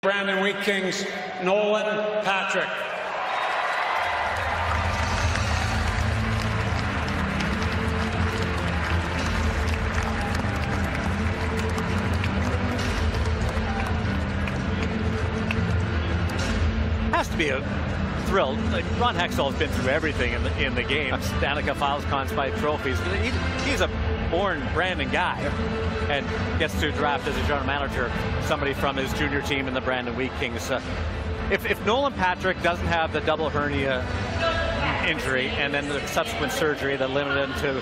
Brandon Wheat Kings, Nolan Patrick. Has to be a thrill. Like, Ron Hextall has been through everything in the game. Stanley Cup Finals, Conn Smythe trophies. He's a born Brandon guy, and gets to draft as a general manager somebody from his junior team in the Brandon Wheat Kings. If Nolan Patrick doesn't have the double hernia injury and then the subsequent surgery that limited him to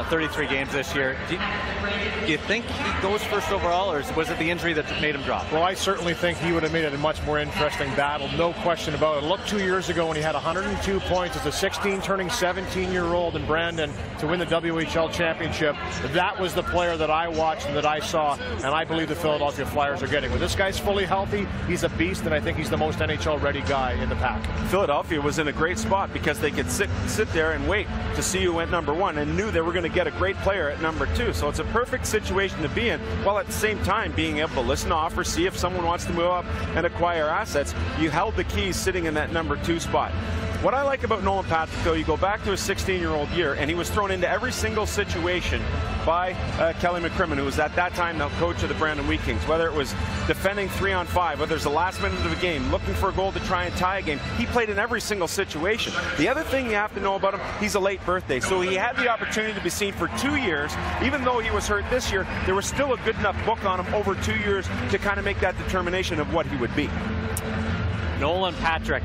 33 games this year, do you think he goes first overall, or was it the injury that made him drop? Well, I certainly think he would have made it a much more interesting battle, no question about it. Look, 2 years ago when he had 102 points as a 16 turning 17-year-old in Brandon to win the WHL championship. That was the player that I watched and that I saw, and I believe the Philadelphia Flyers are getting. When this guy's fully healthy, he's a beast, and I think he's the most NHL-ready guy in the pack. Philadelphia was in a great spot because they could sit there and wait to see who went number one, and knew they were going to get a great player at number two. So it's a perfect situation to be in, while at the same time being able to listen to offers, see if someone wants to move up and acquire assets. You held the keys sitting in that number two spot. What I like about Nolan Patrick, though, you go back to his 16-year-old year, and he was thrown into every single situation by Kelly McCrimmon, who was at that time the coach of the Brandon Wheat Kings. Whether it was defending 3-on-5, whether it's the last minute of a game, looking for a goal to try and tie a game, he played in every single situation. The other thing you have to know about him, he's a late birthday, so he had the opportunity to be seen for 2 years. Even though he was hurt this year, there was still a good enough book on him over 2 years to kind of make that determination of what he would be. Nolan Patrick,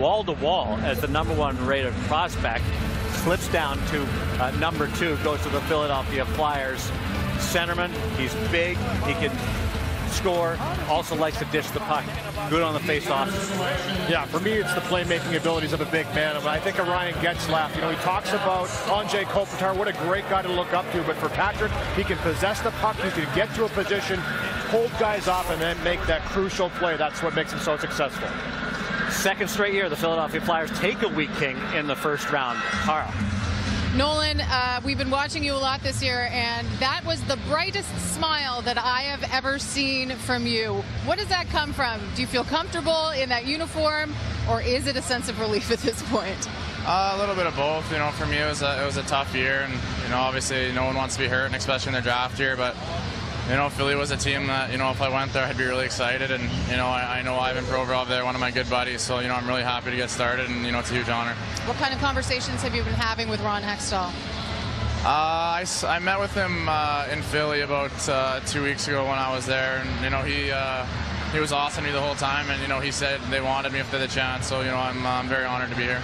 wall to wall as the #1 rated prospect, slips down to number 2, goes to the Philadelphia Flyers. Centerman, he's big, he can score, also likes to dish the puck, good on the face-off. Yeah, for me, it's the playmaking abilities of a big man. I think of Ryan Getzlaf. You know, he talks about Andrei Kopitar, what a great guy to look up to, but for Patrick, he can possess the puck, he can get to a position, hold guys off, and then make that crucial play. That's what makes him so successful. Second straight year, the Philadelphia Flyers take a Wheat King in the first round. Carl. Nolan, we've been watching you a lot this year, and that was the brightest smile that I have ever seen from you. What does that come from? Do you feel comfortable in that uniform, or is it a sense of relief at this point? A little bit of both. You know, for me, it was a tough year, and you know, obviously, no one wants to be hurt, and especially in their draft year. But you know, Philly was a team that, you know, if I went there, I'd be really excited. And, you know, I know Ivan Provorov there, one of my good buddies. So, you know, I'm really happy to get started, and, you know, it's a huge honor. What kind of conversations have you been having with Ron Hextall? I met with him in Philly about 2 weeks ago when I was there. And, you know, he was awesome to me the whole time. And, you know, he said they wanted me if they had the chance. So, you know, I'm very honored to be here.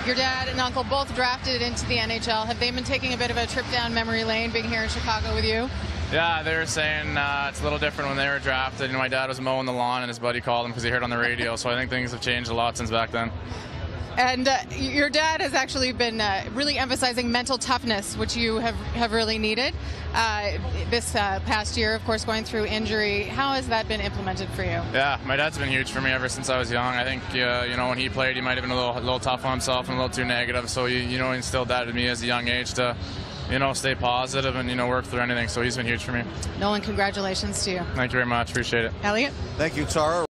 Your dad and uncle both drafted into the NHL. Have they been taking a bit of a trip down memory lane being here in Chicago with you? Yeah, they were saying it's a little different when they were drafted. You know, my dad was mowing the lawn, and his buddy called him because he heard on the radio. So I think things have changed a lot since back then. And your dad has actually been really emphasizing mental toughness, which you have really needed. This past year, of course, going through injury. How has that been implemented for you? Yeah, my dad's been huge for me ever since I was young. I think, you know, when he played, he might have been a little tough on himself and a little too negative. So, you know, he instilled that in me as a young age to, you know, stay positive and, you know, work through anything. So he's been huge for me. Nolan, congratulations to you. Thank you very much. Appreciate it. Elliot? Thank you, Tara.